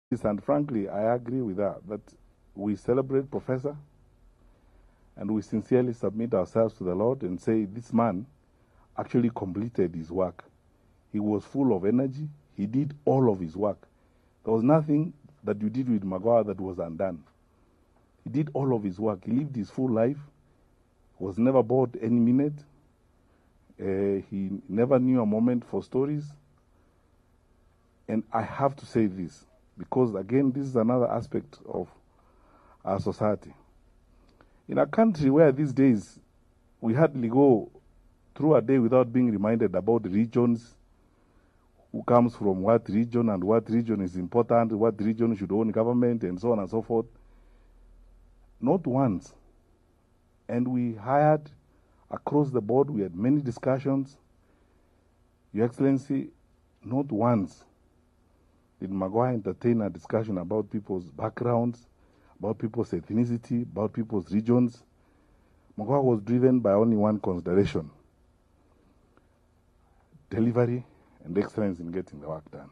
Yes, and frankly, I agree with that we celebrate Professor and we sincerely submit ourselves to the Lord and say this man actually completed his work. He was full of energy. He did all of his work. There was nothing that you did with Magoha that was undone. He did all of his work. He lived his full life, was never bored any minute. He never knew a moment for stories. And I have to say this, because again, this is another aspect of our society. In a country where these days we hardly go through a day without being reminded about the regions, who comes from what region and what region is important, what region should own government, and so on and so forth. Not once. And we hired across the board, we had many discussions. Your Excellency, not once did Magoha entertain a discussion about people's backgrounds, about people's ethnicity, about people's regions. Magoha was driven by only one consideration: delivery and excellence in getting the work done.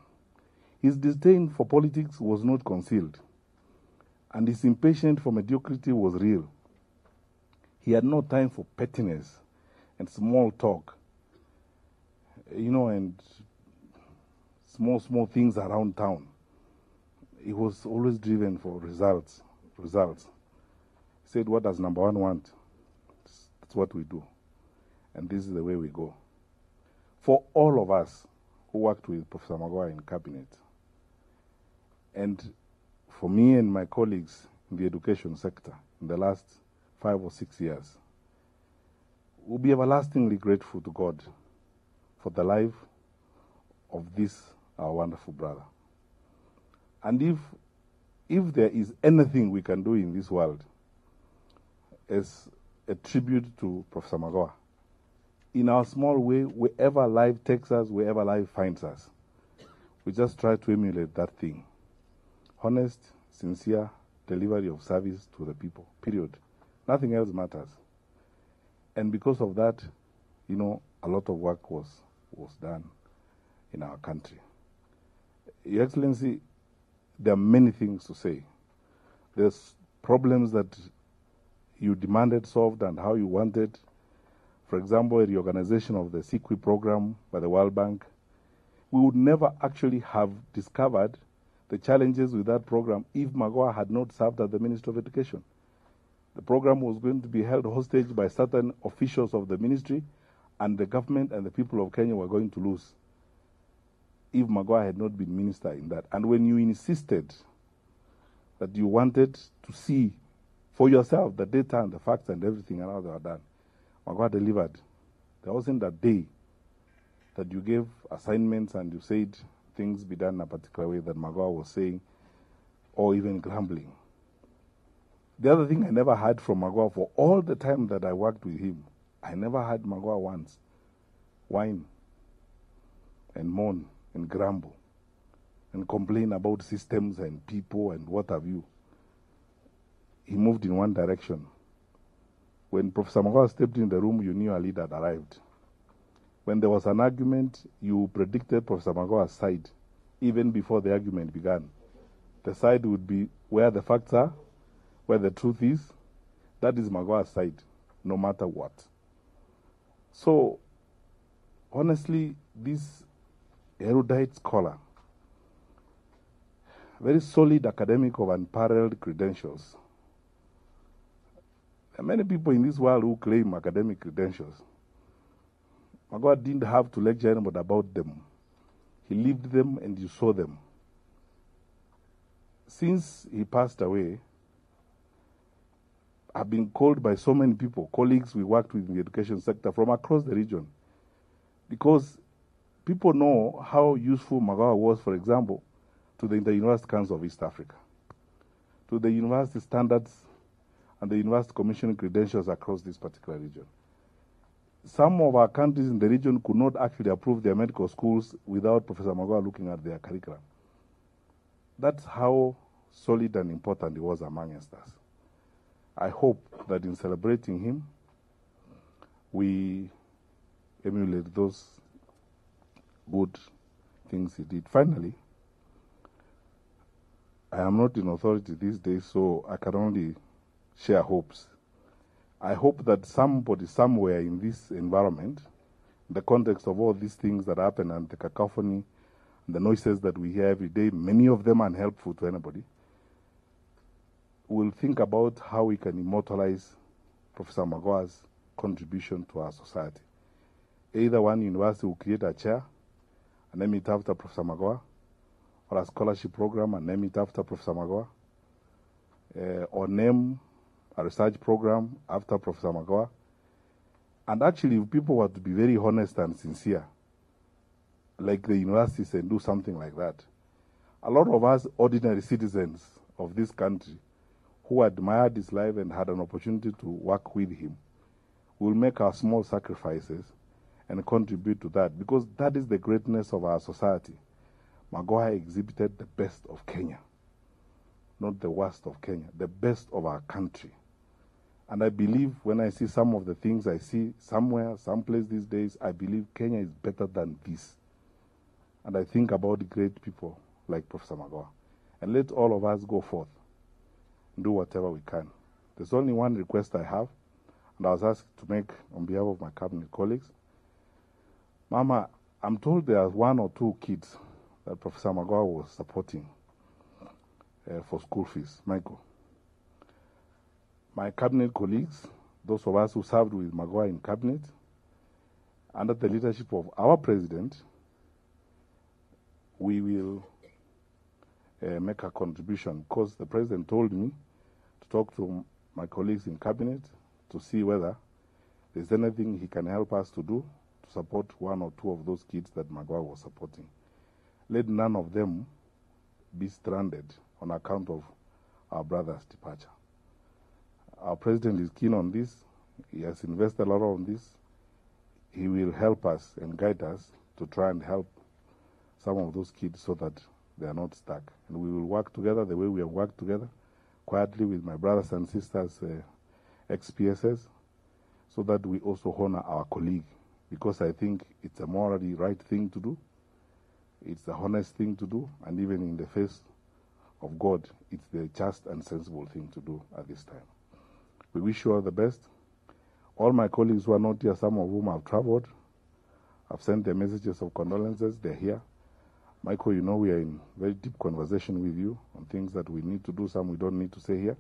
His disdain for politics was not concealed, and his impatience for mediocrity was real. He had no time for pettiness and small talk, and small things around town. He was always driven for results. He said, what does number one want? That's what we do. And this is the way we go. For all of us who worked with Professor Magoha in cabinet, and for me and my colleagues in the education sector in the last 5 or 6 years, we'll be everlastingly grateful to God for the life of this, our wonderful brother. And if there is anything we can do in this world as a tribute to Professor Magoha, in our small way, wherever life takes us, wherever life finds us, we just try to emulate that thing. Honest, sincere delivery of service to the people, period. Nothing else matters. And because of that, a lot of work was done in our country. Your Excellency, there are many things to say. There's problems that you demanded solved and how you wanted. For example, a reorganization of the CQI program by the World Bank. We would never actually have discovered the challenges with that program if Magoha had not served as the Minister of Education. The program was going to be held hostage by certain officials of the ministry, and the government and the people of Kenya were going to lose if Magoha had not been minister in that. And when you insisted that you wanted to see for yourself the data and the facts and everything and how they were done, Magoha delivered. There wasn't a day that you gave assignments and you said things be done in a particular way that Magoha was saying or even grumbling. The other thing I never heard from Magoha for all the time that I worked with him, I never heard Magoha once whine and moan and grumble and complain about systems and people and what have you. He moved in one direction. When Professor Magoha stepped in the room, you knew a leader had arrived. When there was an argument, you predicted Professor Magoha's side even before the argument began. The side would be where the facts are, where the truth is. That is Magoha's side, no matter what. So, honestly, this erudite scholar, very solid academic of unparalleled credentials. There are many people in this world who claim academic credentials. Magoha didn't have to lecture anybody about them. He lived them and you saw them. Since he passed away, I've been called by so many people, colleagues we worked with in the education sector from across the region, because people know how useful Magoha was, for example, to the Inter-University Council of East Africa, to the university standards and the university commissioning credentials across this particular region. Some of our countries in the region could not actually approve their medical schools without Professor Magoha looking at their curriculum. That's how solid and important he was amongst us. I hope that in celebrating him, we emulate those good things he did. Finally, I am not in authority these days, so I can only share hopes. I hope that somebody somewhere in this environment, in the context of all these things that happen and the cacophony and the noises that we hear every day, many of them unhelpful to anybody, will think about how we can immortalize Professor Magoha's contribution to our society. Either one university will create a chair and name it after Professor Magoha, or a scholarship program and name it after Professor Magoha, or name a research program after Professor Magoha. And actually, if people were to be very honest and sincere, like the universities, and do something like that, a lot of us ordinary citizens of this country who admired his life and had an opportunity to work with him will make our small sacrifices and contribute to that, because that is the greatness of our society. Magoha exhibited the best of Kenya, not the worst of Kenya, the best of our country. And I believe when I see some of the things I see somewhere, someplace these days, I believe Kenya is better than this. And I think about great people like Professor Magoha. And let all of us go forth and do whatever we can. There's only one request I have, and I was asked to make on behalf of my cabinet colleagues. Mama, I'm told there are 1 or 2 kids that Professor Magoha was supporting for school fees. Michael, my cabinet colleagues, those of us who served with Magoha in cabinet, under the leadership of our president, we will make a contribution, because the president told me to talk to my colleagues in cabinet to see whether there's anything he can help us to do to support 1 or 2 of those kids that Magoha was supporting. Let none of them be stranded on account of our brother's departure. Our president is keen on this. He has invested a lot on this. He will help us and guide us to try and help some of those kids so that they are not stuck. And we will work together the way we have worked together, quietly with my brothers and sisters, ex-PSS, so that we also honor our colleague, because I think it's a morally right thing to do. It's the honest thing to do, and even in the face of God, it's the just and sensible thing to do at this time. We wish you all the best. All my colleagues who are not here, some of whom have traveled, have sent their messages of condolences. They're here. Michael, you know we are in very deep conversation with you on things that we need to do, some we don't need to say here.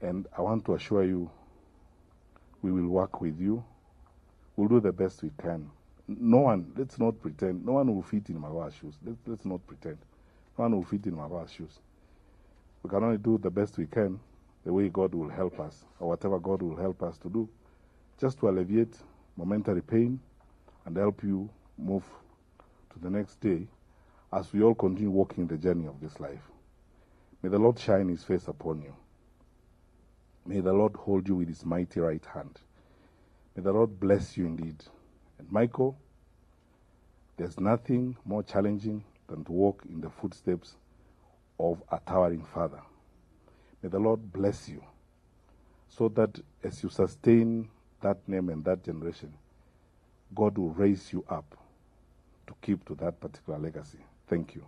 And I want to assure you, we will work with you. We'll do the best we can. No one, let's not pretend, no one will fit in Magoha's shoes. Let's not pretend. No one will fit in Magoha's shoes. We can only do the best we can, the way God will help us, or whatever God will help us to do, just to alleviate momentary pain and help you move to the next day as we all continue walking the journey of this life. May the Lord shine his face upon you. May the Lord hold you with his mighty right hand. May the Lord bless you indeed. And Michael, there's nothing more challenging than to walk in the footsteps of a towering father. May the Lord bless you, so that as you sustain that name and that generation, God will raise you up to keep to that particular legacy. Thank you.